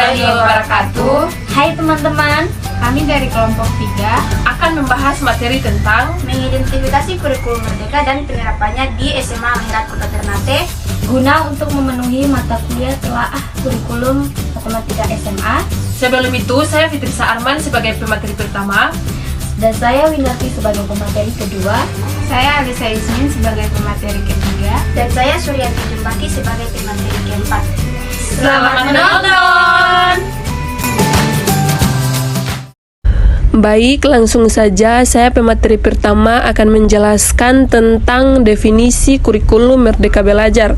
warahmatullahi wabarakatuh. Hai teman-teman, Kami dari kelompok 3 akan membahas materi tentang mengidentifikasi kurikulum merdeka dan penerapannya di SMA Al-Khairat Kota Ternate guna untuk memenuhi mata kuliah telaah kurikulum matematika SMA. Sebelum itu, saya Fitrisa Arman sebagai pemateri pertama. Dan saya Winarti sebagai pemateri kedua. Saya Alisa Ismin sebagai pemateri ketiga. Dan saya Suryanti Jumbaki sebagai pemateri keempat. Selamat menonton! Baik, langsung saja saya pemateri pertama akan menjelaskan tentang definisi kurikulum Merdeka Belajar.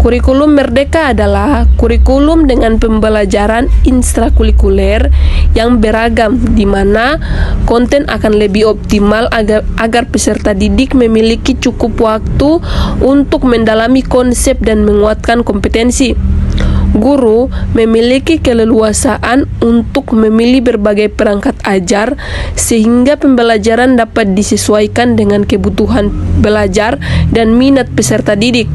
Kurikulum Merdeka adalah kurikulum dengan pembelajaran intrakurikuler yang beragam, di mana konten akan lebih optimal agar peserta didik memiliki cukup waktu untuk mendalami konsep dan menguatkan kompetensi. Guru memiliki keleluasaan untuk memilih berbagai perangkat ajar sehingga pembelajaran dapat disesuaikan dengan kebutuhan belajar dan minat peserta didik.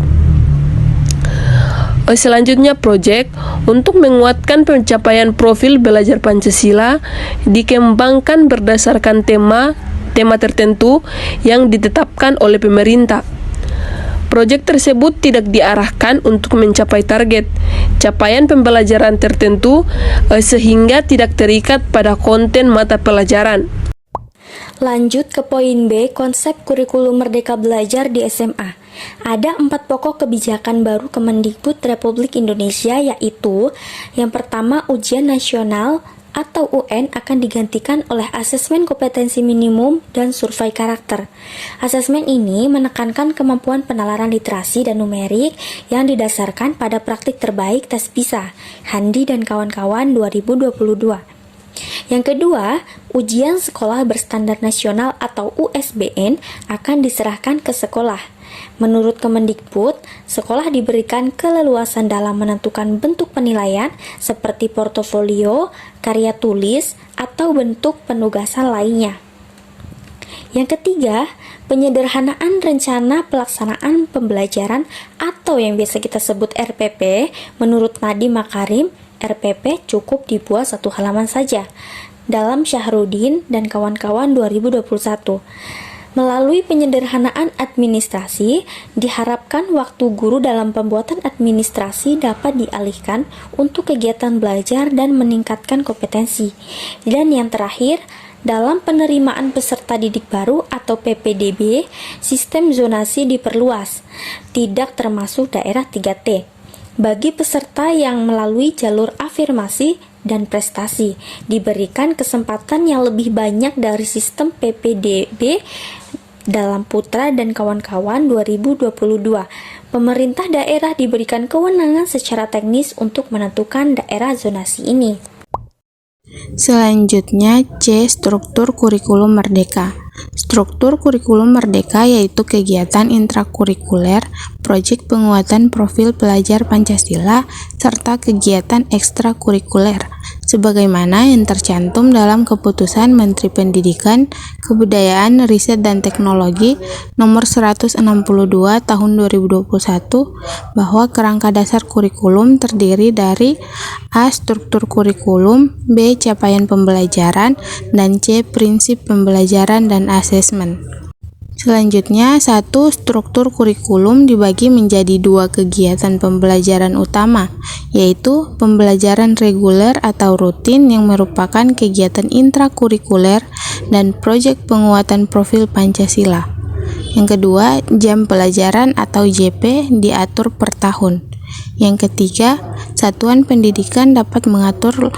Selanjutnya, proyek untuk menguatkan pencapaian profil belajar Pancasila dikembangkan berdasarkan tema tertentu yang ditetapkan oleh pemerintah. Proyek tersebut tidak diarahkan untuk mencapai target capaian pembelajaran tertentu sehingga tidak terikat pada konten mata pelajaran. Lanjut ke poin B, konsep kurikulum Merdeka Belajar di SMA. Ada 4 pokok kebijakan baru Kemendikbud Republik Indonesia, yaitu yang pertama, ujian nasional atau UN akan digantikan oleh asesmen kompetensi minimum dan survei karakter. Asesmen ini menekankan kemampuan penalaran literasi dan numerik yang didasarkan pada praktik terbaik tes PISA, Handi dan kawan-kawan 2022. Yang kedua, ujian sekolah berstandar nasional atau USBN akan diserahkan ke sekolah. Menurut Kemendikbud, sekolah diberikan keleluasan dalam menentukan bentuk penilaian seperti portofolio, karya tulis, atau bentuk penugasan lainnya. Yang ketiga, penyederhanaan rencana pelaksanaan pembelajaran atau yang biasa kita sebut RPP. Menurut Nadiem Makarim, RPP cukup dibuat 1 halaman saja dalam Syahrudin dan kawan-kawan 2021. Melalui penyederhanaan administrasi, diharapkan waktu guru dalam pembuatan administrasi dapat dialihkan untuk kegiatan belajar dan meningkatkan kompetensi. Dan yang terakhir, dalam penerimaan peserta didik baru atau PPDB, sistem zonasi diperluas, tidak termasuk daerah 3T. Bagi peserta yang melalui jalur afirmasi dan prestasi, diberikan kesempatan yang lebih banyak dari sistem PPDB dalam Putra dan kawan-kawan 2022. Pemerintah daerah diberikan kewenangan secara teknis untuk menentukan daerah zonasi ini. Selanjutnya, C. Struktur kurikulum merdeka. Struktur kurikulum merdeka yaitu kegiatan intrakurikuler, proyek penguatan profil pelajar Pancasila, serta kegiatan ekstrakurikuler, sebagaimana yang tercantum dalam Keputusan Menteri Pendidikan, Kebudayaan, Riset dan Teknologi Nomor 162 Tahun 2021 bahwa kerangka dasar kurikulum terdiri dari A. Struktur kurikulum, B. Capaian pembelajaran, dan C. Prinsip pembelajaran dan asesmen. Selanjutnya, 1. Struktur kurikulum dibagi menjadi 2 kegiatan pembelajaran utama, yaitu pembelajaran reguler atau rutin yang merupakan kegiatan intrakurikuler dan proyek penguatan profil Pancasila. Yang kedua, jam pelajaran atau JP diatur per tahun. Yang ketiga, satuan pendidikan dapat mengatur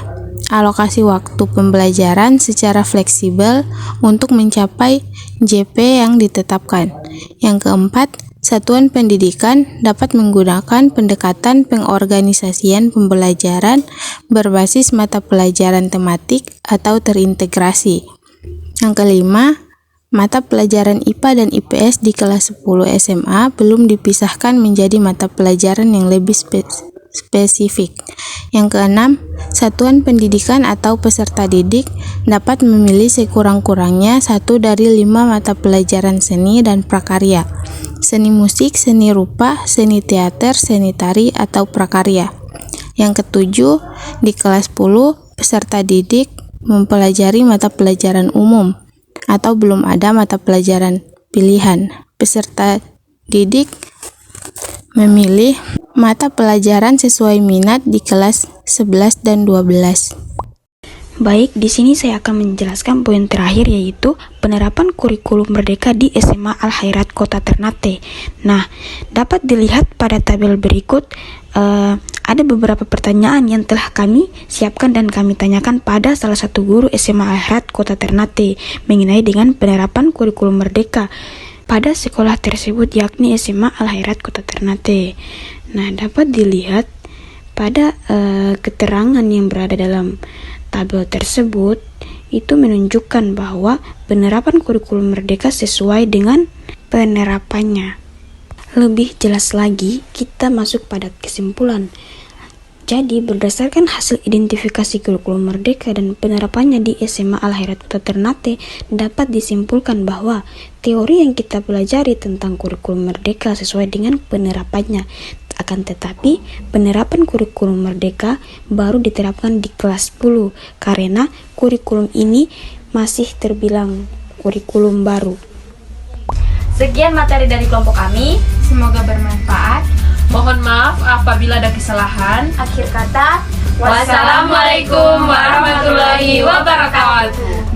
alokasi waktu pembelajaran secara fleksibel untuk mencapai JP yang ditetapkan. Yang keempat, satuan pendidikan dapat menggunakan pendekatan pengorganisasian pembelajaran berbasis mata pelajaran tematik atau terintegrasi. Yang kelima, mata pelajaran IPA dan IPS di kelas 10 SMA belum dipisahkan menjadi mata pelajaran yang lebih spesifik. Yang keenam, satuan pendidikan atau peserta didik dapat memilih sekurang-kurangnya 1 dari 5 mata pelajaran seni dan prakarya, seni musik, seni rupa, seni teater, seni tari, atau prakarya. Yang ketujuh, di kelas 10, peserta didik mempelajari mata pelajaran umum atau belum ada mata pelajaran pilihan. Peserta didik memilih mata pelajaran sesuai minat di kelas 11 dan 12. Baik, di sini saya akan menjelaskan poin terakhir, yaitu penerapan kurikulum merdeka di SMA Al-Khairat Kota Ternate. Nah, dapat dilihat pada tabel berikut, ada beberapa pertanyaan yang telah kami siapkan dan kami tanyakan pada salah satu guru SMA Al-Khairat Kota Ternate mengenai dengan penerapan kurikulum merdeka pada sekolah tersebut, yakni SMA Al-Khairat Kota Ternate. Nah, dapat dilihat pada keterangan yang berada dalam tabel tersebut itu menunjukkan bahwa penerapan kurikulum merdeka sesuai dengan penerapannya. Lebih jelas lagi, kita masuk pada kesimpulan. Jadi, berdasarkan hasil identifikasi kurikulum merdeka dan penerapannya di SMA Al-Khairat Kota Ternate, dapat disimpulkan bahwa teori yang kita pelajari tentang kurikulum merdeka sesuai dengan penerapannya. Akan tetapi, penerapan kurikulum merdeka baru diterapkan di kelas 10 karena kurikulum ini masih terbilang kurikulum baru. Sekian materi dari kelompok kami. Semoga bermanfaat. Mohon maaf apabila ada kesalahan. Akhir kata, Wassalamualaikum warahmatullahi wabarakatuh.